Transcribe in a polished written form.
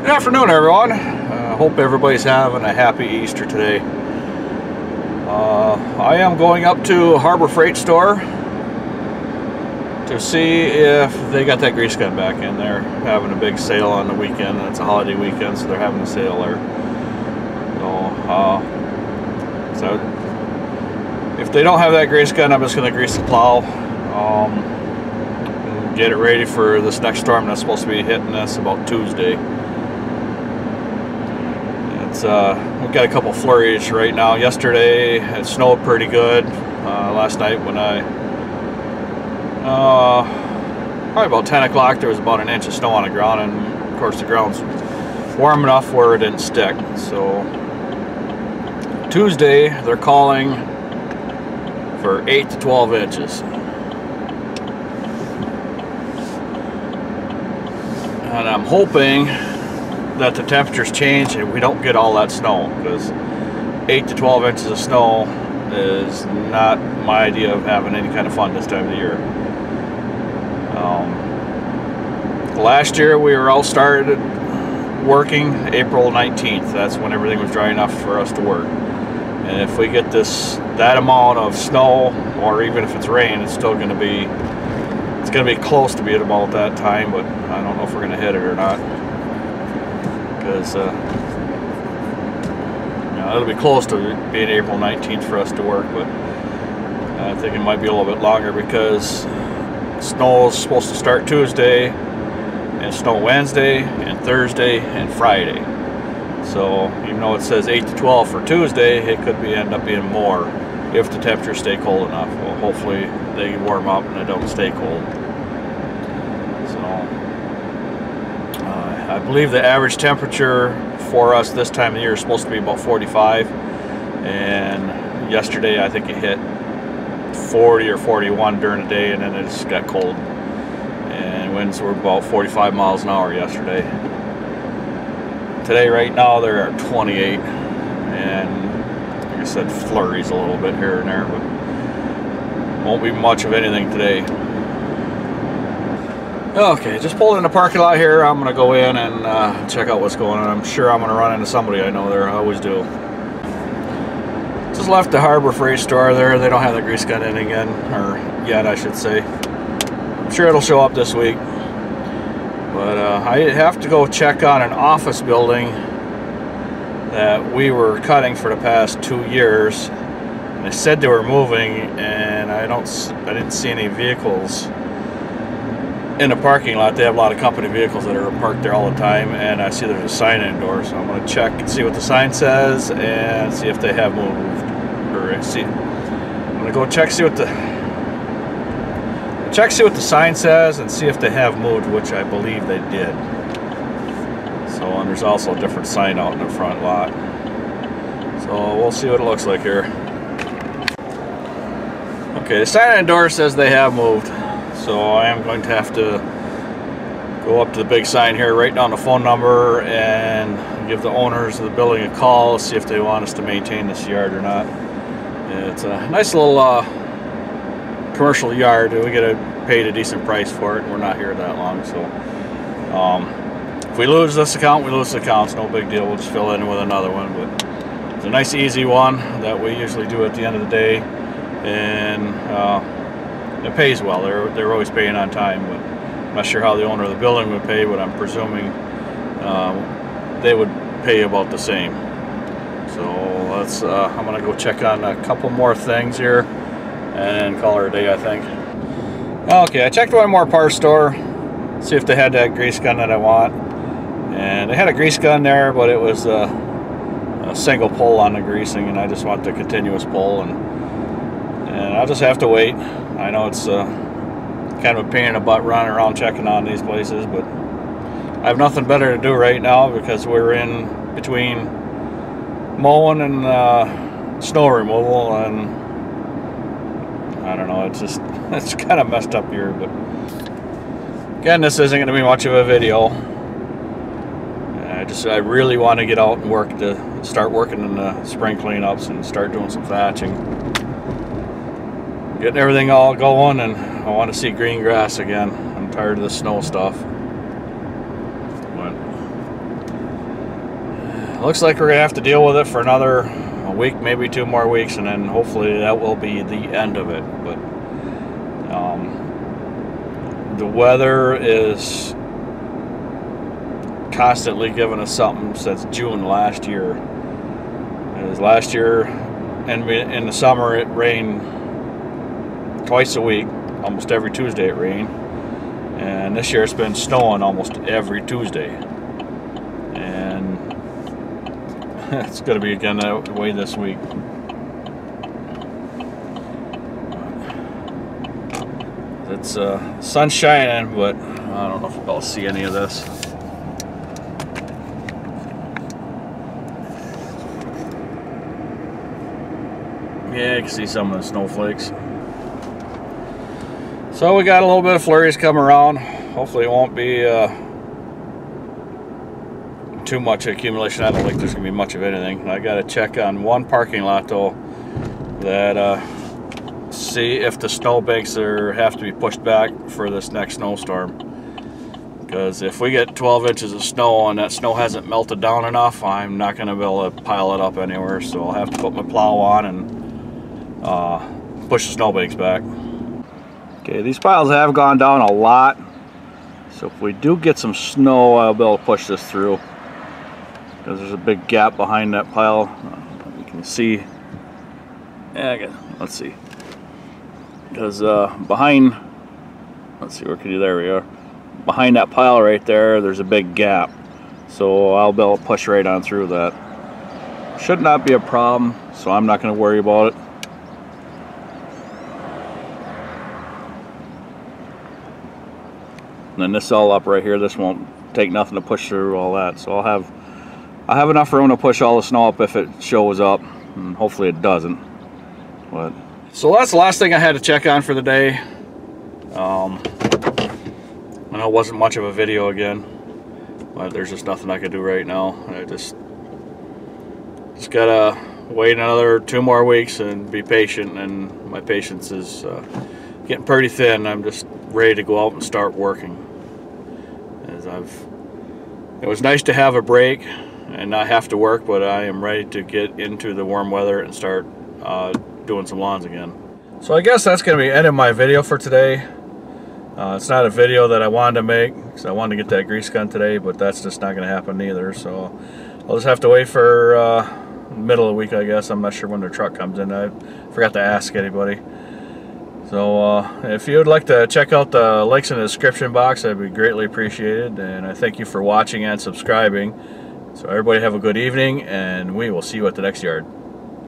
Good afternoon, everyone. Hope everybody's having a happy Easter today. I am going up to Harbor Freight Store to see if they got that grease gun back in. They're having a big sale on the weekend. It's a holiday weekend, so they're having a sale there. So if they don't have that grease gun, I'm just going to grease the plow. Get it ready for this next storm that's supposed to be hitting us about Tuesday. It's we've got a couple flurries right now. Yesterday it snowed pretty good. Last night when I probably about 10 o'clock there was about an inch of snow on the ground, and of course the ground's warm enough where it didn't stick. So Tuesday they're calling for 8 to 12 inches. And I'm hoping that the temperatures change and we don't get all that snow, because 8 to 12 inches of snow is not my idea of having any kind of fun this time of the year. Last year we were all started working April 19th. That's when everything was dry enough for us to work. And if we get that amount of snow, or even if it's rain, it's still going to be close to being about that time, but I don't know if we're going to hit it or not, because it'll be close to being April 19th for us to work, but I think it might be a little bit longer, because snow is supposed to start Tuesday and snow Wednesday and Thursday and Friday. So even though it says 8 to 12 for Tuesday, it could end up being more if the temperatures stay cold enough. Well, hopefully they warm up and they don't stay cold. So I believe the average temperature for us this time of year is supposed to be about 45, and yesterday I think it hit 40 or 41 during the day, and then it just got cold, and winds were about 45 miles an hour yesterday. Today right now they're at 28, and like I said, flurries a little bit here and there, but won't be much of anything today. Okay, just pulled in the parking lot here. I'm gonna go in and check out what's going on. I'm sure I'm gonna run into somebody I know there. I always do. Just left the Harbor Freight Store there. They don't have the grease gun in again, or yet I should say. I'm sure it'll show up this week. But I have to go check on an office building that we were cutting for the past 2 years. And they said they were moving, and I didn't see any vehicles in the parking lot. They have a lot of company vehicles that are parked there all the time, and I see there's a sign indoors. So I'm going to check and see what the sign says and see if they have moved. Or see, I'm going to go check see what the sign says and see if they have moved, which I believe they did. So, and there's also a different sign out in the front lot. So we'll see what it looks like here. Okay, the sign indoors says they have moved. So I am going to have to go up to the big sign here, write down the phone number, and give the owners of the building a call, see if they want us to maintain this yard or not. It's a nice little commercial yard. We get paid a decent price for it. We're not here that long, so if we lose this account, we lose the account. It's no big deal. We'll just fill in with another one. But it's a nice, easy one that we usually do at the end of the day, and it pays well. They're always paying on time, but I'm not sure how the owner of the building would pay, but I'm presuming they would pay about the same. So let's I'm gonna go check on a couple more things here and call her a day, I think. Okay, I checked one more parts store, see if they had that grease gun that I want, and they had a grease gun there, but it was a single pull on the greasing, and I just want the continuous pull, and I'll just have to wait. I know it's kind of a pain in the butt running around checking on these places, but I have nothing better to do right now, because we're in between mowing and snow removal, and I don't know, it's kind of messed up here. But again, this isn't going to be much of a video. I really want to get out and start working in the spring cleanups and start doing some thatching, getting everything all going, and I want to see green grass again. I'm tired of the snow stuff. But looks like we're gonna have to deal with it for another week, maybe 2 more weeks, and then hopefully that will be the end of it. But the weather is constantly giving us something since June last year. As last year, in the summer, it rained twice a week. Almost every Tuesday it rained. And this year it's been snowing almost every Tuesday. And it's going to be again that way this week. It's sun's shining, but I don't know if I'll see any of this. Yeah, you can see some of the snowflakes. So we got a little bit of flurries coming around. Hopefully it won't be too much accumulation. I don't think there's going to be much of anything. I got to check on one parking lot though, that see if the snowbanks have to be pushed back for this next snowstorm. Because if we get 12 inches of snow and that snow hasn't melted down enough, I'm not going to be able to pile it up anywhere. So I'll have to put my plow on and push the snowbanks back. Okay, these piles have gone down a lot. So if we do get some snow, I'll be able to push this through. Because there's a big gap behind that pile. You can see. Yeah, let's see. Because behind, let's see, where can you, there we are. Behind that pile right there, there's a big gap. So I'll be able to push right on through that. Should not be a problem, so I'm not going to worry about it. And then this all up right here, this won't take nothing to push through all that. So I'll have enough room to push all the snow up if it shows up, and hopefully it doesn't. But so that's the last thing I had to check on for the day. I know it wasn't much of a video again, but there's just nothing I can do right now. I just gotta wait another 2 more weeks and be patient, and my patience is getting pretty thin. I'm just ready to go out and start working. It was nice to have a break and not have to work, but I am ready to get into the warm weather and start doing some lawns again. So I guess that's going to be the end of my video for today. It's not a video that I wanted to make because I wanted to get that grease gun today, but that's just not going to happen either. So I'll just have to wait for middle of the week, I guess. I'm not sure when the truck comes in. I forgot to ask anybody. So if you would like to check out the links in the description box, that'd be greatly appreciated. And I thank you for watching and subscribing. So everybody have a good evening, and we will see you at the next yard.